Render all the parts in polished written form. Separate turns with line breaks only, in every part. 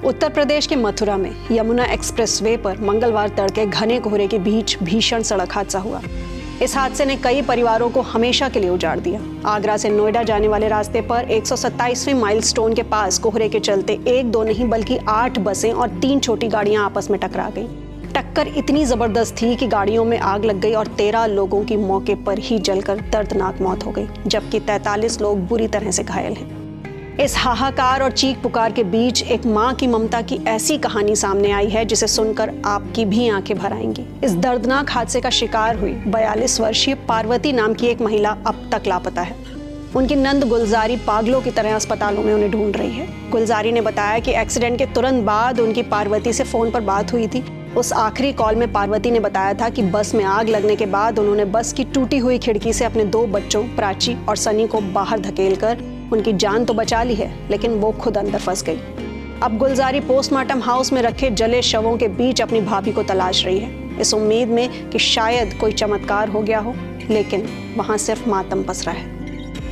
उत्तर प्रदेश के मथुरा में यमुना एक्सप्रेसवे पर मंगलवार तड़के घने कोहरे के बीच भीषण सड़क हादसा हुआ। इस हादसे ने कई परिवारों को हमेशा के लिए उजाड़ दिया। आगरा से नोएडा जाने वाले रास्ते पर 127वें माइलस्टोन के पास कोहरे के चलते 1-2 नहीं बल्कि 8 बसें और 3 छोटी गाड़ियां आपस में टकरा गईं। टक्कर इतनी जबरदस्त थी कि गाड़ियों में आग लग गई और 13 लोगों की मौके पर ही जलकर दर्दनाक मौत हो गई, जबकि 43 लोग बुरी तरह से घायल हैं। इस हाहाकार और चीख पुकार के बीच एक मां की ममता की ऐसी कहानी सामने आई है जिसे सुनकर आपकी भी आंखें भर आएंगी। इस दर्दनाक हादसे का शिकार हुई 42 वर्षीय पार्वती नाम की एक महिला अब तक लापता है। उनकी नंद गुलजारी पागलों की तरह अस्पतालों में उन्हें ढूंढ रही है। गुलजारी ने बताया कि एक्सीडेंट के तुरंत बाद उनकी पार्वती से फोन पर बात हुई थी। उस आखिरी कॉल में पार्वती ने बताया था कि बस में आग लगने के बाद उन्होंने बस की टूटी हुई खिड़की से अपने 2 बच्चों प्राची और सनी को बाहर धकेलकर उनकी जान तो बचा ली है, लेकिन वो खुद अंदर फंस गई। अब गुलजारी पोस्टमार्टम हाउस में रखे जले शवों के बीच अपनी भाभी को तलाश रही है, इस उम्मीद में कि शायद कोई चमत्कार हो गया हो, लेकिन वहां सिर्फ मातम पसरा है।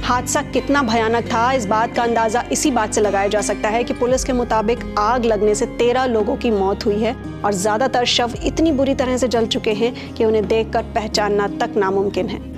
हादसा कितना भयानक था, इस बात का अंदाजा इसी बात से लगाया जा सकता है कि पुलिस के मुताबिक आग लगने से 13 लोगों की मौत हुई है और ज्यादातर शव इतनी बुरी तरह से जल चुके हैं कि उन्हें देखकर पहचानना तक नामुमकिन है।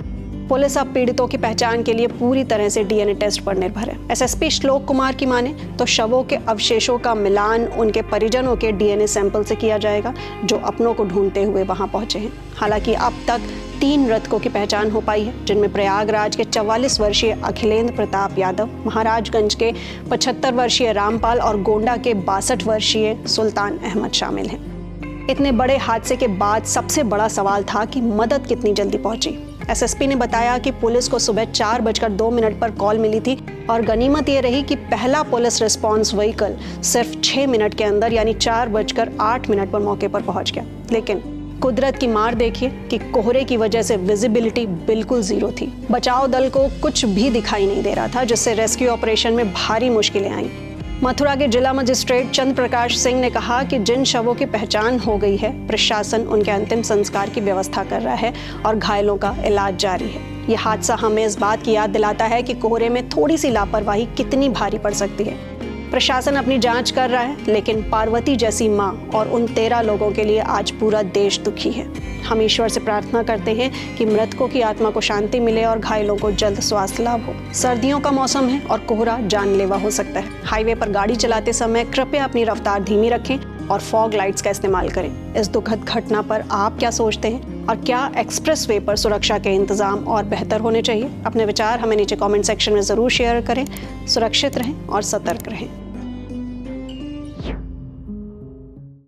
पुलिस अब पीड़ितों की पहचान के लिए पूरी तरह से डीएनए टेस्ट पर निर्भर है। एसएसपी श्लोक कुमार की माने तो शवों के अवशेषों का मिलान उनके परिजनों के डीएनए सैंपल से किया जाएगा, जो अपनों को ढूंढते हुए वहां पहुंचे हैं। हालांकि अब तक 3 मृतकों की पहचान हो पाई है, जिनमें प्रयागराज के 44 वर्षीय अखिलेंद्र प्रताप यादव, महाराजगंज के 75 वर्षीय रामपाल और गोंडा के 62 वर्षीय सुल्तान अहमद शामिल हैं। इतने बड़े हादसे के बाद सबसे बड़ा सवाल था कि मदद कितनी जल्दी पहुंची। एसएसपी ने बताया कि पुलिस को सुबह 4:02 पर कॉल मिली थी और गनीमत ये रही कि पहला पुलिस रिस्पांस व्हीकल सिर्फ 6 मिनट के अंदर यानी 4:08 पर मौके पर पहुंच गया। लेकिन कुदरत की मार देखिए कि कोहरे की वजह से विजिबिलिटी बिल्कुल जीरो थी। बचाव दल को कुछ भी दिखाई नहीं दे रहा था, जिससे रेस्क्यू ऑपरेशन में भारी मुश्किलें आईं। मथुरा के जिला मजिस्ट्रेट चंद्र प्रकाश सिंह ने कहा कि जिन शवों की पहचान हो गई है, प्रशासन उनके अंतिम संस्कार की व्यवस्था कर रहा है और घायलों का इलाज जारी है। यह हादसा हमें इस बात की याद दिलाता है कि कोहरे में थोड़ी सी लापरवाही कितनी भारी पड़ सकती है। प्रशासन अपनी जांच कर रहा है, लेकिन पार्वती जैसी मां और उन 13 लोगों के लिए आज पूरा देश दुखी है। हम ईश्वर से प्रार्थना करते हैं कि मृतकों की आत्मा को शांति मिले और घायलों को जल्द स्वास्थ्य लाभ हो। सर्दियों का मौसम है और कोहरा जानलेवा हो सकता है। हाईवे पर गाड़ी चलाते समय कृपया अपनी रफ्तार धीमी रखें और फॉग लाइट्स का इस्तेमाल करें। इस दुखद घटना पर आप क्या सोचते हैं और क्या एक्सप्रेसवे पर सुरक्षा के इंतजाम और बेहतर होने चाहिए? अपने विचार हमें नीचे कमेंट सेक्शन में जरूर शेयर करें। सुरक्षित रहें और सतर्क रहें।